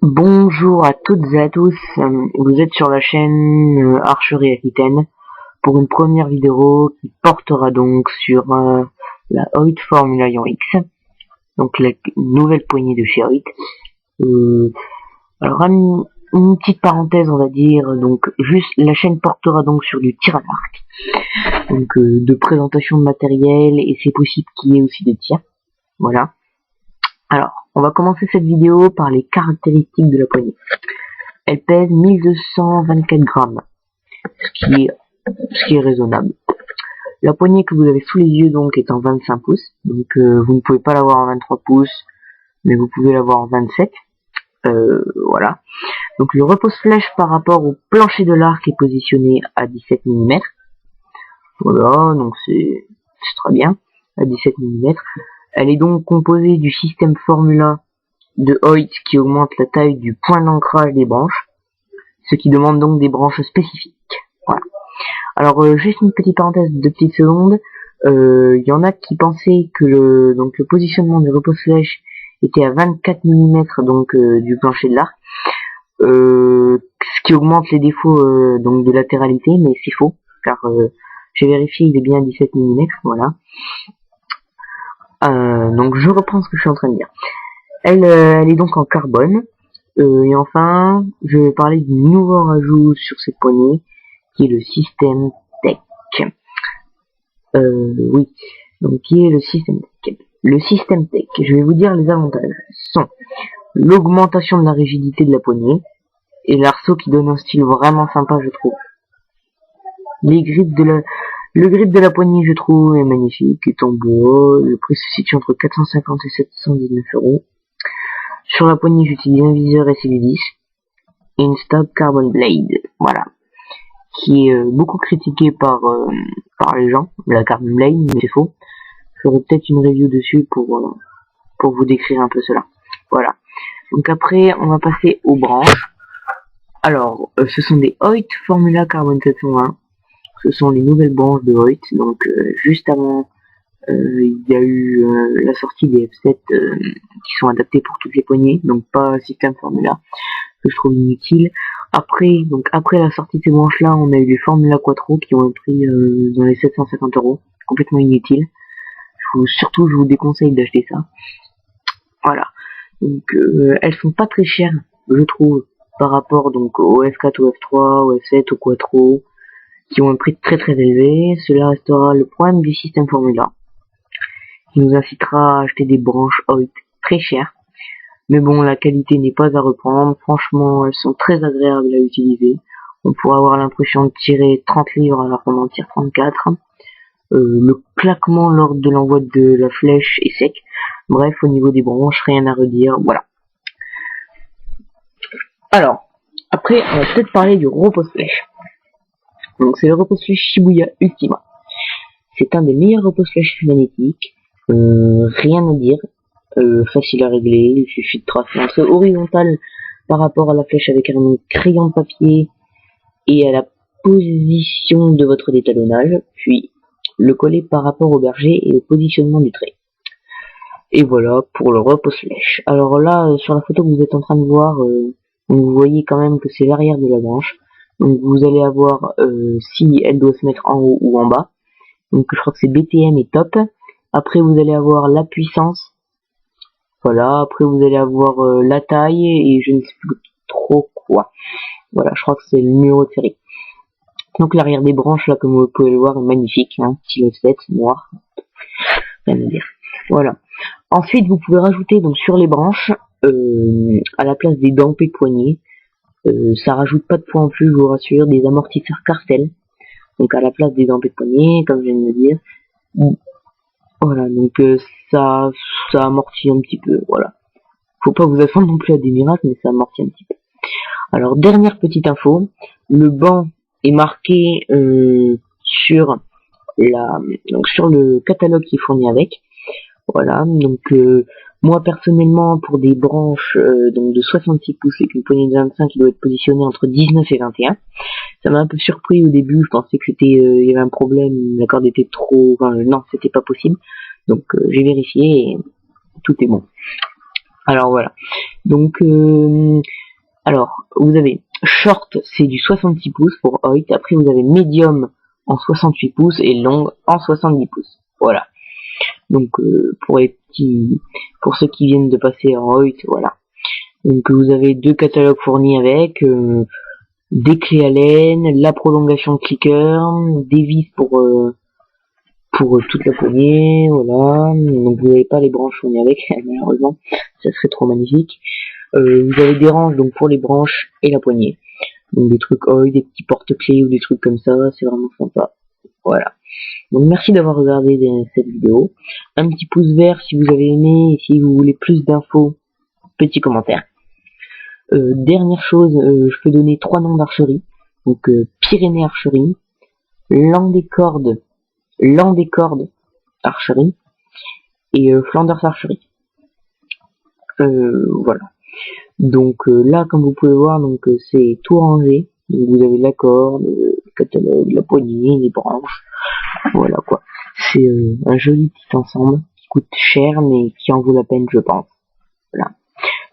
Bonjour à toutes et à tous, vous êtes sur la chaîne Archerie Aquitaine pour une première vidéo qui portera donc sur la Hoyt Formula Ion X, donc la nouvelle poignée de chez Hoyt. Alors une petite parenthèse on va dire, donc juste la chaîne portera donc sur du tir à l'arc, donc de présentation de matériel et c'est possible qu'il y ait aussi des tirs, voilà. Alors, on va commencer cette vidéo par les caractéristiques de la poignée. Elle pèse 1224 grammes, ce qui est raisonnable. La poignée que vous avez sous les yeux donc est en 25 pouces, donc vous ne pouvez pas l'avoir en 23 pouces, mais vous pouvez l'avoir en 27. Voilà. Donc le repose-flèche par rapport au plancher de l'arc est positionné à 17 mm. Voilà, donc c'est très bien, à 17 mm. Elle est donc composée du système Formula de Hoyt qui augmente la taille du point d'ancrage des branches, ce qui demande donc des branches spécifiques. Voilà. Alors juste une petite parenthèse de 2 petites secondes, il y en a qui pensaient que le positionnement du repose-flèche était à 24 mm donc du plancher de l'arc, ce qui augmente les défauts donc de latéralité, mais c'est faux car j'ai vérifié, il est bien à 17 mm, voilà. Donc je reprends ce que je suis en train de dire. Elle est donc en carbone. Et enfin, je vais parler du nouveau rajout sur cette poignée, qui est le système Tech. Oui, donc qui est le système Tech. Le système Tech, je vais vous dire les avantages, sont l'augmentation de la rigidité de la poignée, et l'arceau qui donne un style vraiment sympa, je trouve. Le grip de la poignée, je trouve, est magnifique, est en bois, le prix se situe entre 450 et 719 €. Sur la poignée, j'utilise un viseur SLU10 et une Stop Carbon Blade, voilà, qui est beaucoup critiqué par les gens, la Carbon Blade, mais c'est faux. Je ferai peut-être une review dessus pour vous décrire un peu cela. Voilà. Donc après, on va passer aux branches. Alors, ce sont des Hoyt Formula Carbon 720. Ce sont les nouvelles branches de Hoyt. Donc, juste avant, il y a eu la sortie des F7 qui sont adaptés pour toutes les poignées, donc pas système Formula, que je trouve inutile. Après la sortie de ces branches là, on a eu les Formula Quattro qui ont un prix dans les 750 €, complètement inutile. Surtout je vous déconseille d'acheter ça. Voilà. Donc elles sont pas très chères, je trouve, par rapport donc au F4, au F3, au F7, au Quattro, qui ont un prix très très élevé. Cela restera le problème du système Formula, qui nous incitera à acheter des branches Hoyt très chères. Mais bon, la qualité n'est pas à reprendre. Franchement, elles sont très agréables à utiliser. On pourrait avoir l'impression de tirer 30 livres alors qu'on en tire 34. Le claquement lors de l'envoi de la flèche est sec. Bref, au niveau des branches, rien à redire. Voilà. Alors, après, on va peut-être parler du repose-flèche. Donc, c'est le repose-flèche Shibuya Ultima. C'est un des meilleurs repose-flèches magnétiques. Rien à dire. Facile à régler, il suffit de tracer un trait horizontal par rapport à la flèche avec un crayon de papier et à la position de votre détalonnage, puis le coller par rapport au berger et au positionnement du trait. Et voilà pour le repose-flèche. Alors là, sur la photo que vous êtes en train de voir, vous voyez quand même que c'est l'arrière de la branche. Donc vous allez avoir si elle doit se mettre en haut ou en bas. Donc je crois que c'est BTM et top. Après vous allez avoir la puissance. Voilà, après vous allez avoir la taille et je ne sais plus trop quoi. Voilà, je crois que c'est le numéro de série. Donc l'arrière des branches là, comme vous pouvez le voir, est magnifique, hein, style 7 noir. Rien à dire. Voilà. Ensuite, vous pouvez rajouter donc sur les branches, à la place des dampés de poignée, ça rajoute pas de poids en plus, je vous rassure, des amortisseurs Carcel. Donc à la place des dampés de poignée, comme je viens de le dire. Voilà, donc ça amortit un petit peu, voilà. Faut pas vous attendre non plus à des miracles, mais ça amortit un petit peu. Alors, dernière petite info, le banc est marqué sur le catalogue qui est fourni avec. Voilà, donc moi personnellement, pour des branches donc de 66 pouces avec une poignée de 25 qui doit être positionnée entre 19 et 21, ça m'a un peu surpris au début, je pensais que il y avait un problème, la corde était trop, enfin non, c'était pas possible. Donc j'ai vérifié et tout est bon. Alors voilà. Donc, alors, vous avez short, c'est du 66 pouces pour Hoyt. Après, vous avez medium en 68 pouces et long en 70 pouces. Voilà. Donc, pour ceux qui viennent de passer en Hoyt, voilà. Donc, vous avez 2 catalogues fournis avec, des clés Allen, la prolongation de clicker, des vis pour toute la poignée, voilà. Donc, vous n'avez pas les branches fournies avec, malheureusement. Ça serait trop magnifique. Vous avez des ranges donc pour les branches et la poignée. Donc des trucs des petits porte-clés ou des trucs comme ça, c'est vraiment sympa. Voilà. Donc merci d'avoir regardé cette vidéo. Un petit pouce vert si vous avez aimé et si vous voulez plus d'infos, petit commentaire. Dernière chose, je peux donner 3 noms d'archerie. Donc Pyrénées Archerie, Landécorde Archerie et Flanders Archerie. Voilà. Donc là, comme vous pouvez voir, donc c'est tout rangé. Donc, vous avez la corde, le catalogue, la poignée, les branches. Voilà quoi. C'est un joli petit ensemble qui coûte cher, mais qui en vaut la peine, je pense. Voilà.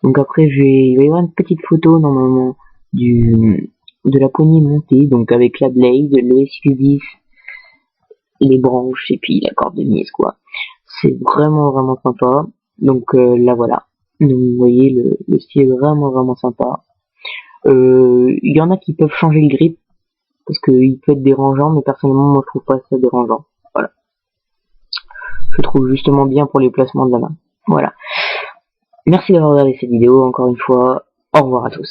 Donc après, il va y avoir une petite photo normalement de la poignée montée, donc avec la blade, le SQ10, les branches et puis la corde de mise quoi. C'est vraiment sympa. Donc là voilà. Donc vous voyez le style est vraiment sympa. Il y en a qui peuvent changer le grip parce qu'il peut être dérangeant, mais personnellement moi je trouve pas ça dérangeant. Voilà. Je trouve justement bien pour les placements de la main. Voilà. Merci d'avoir regardé cette vidéo encore une fois. Au revoir à tous.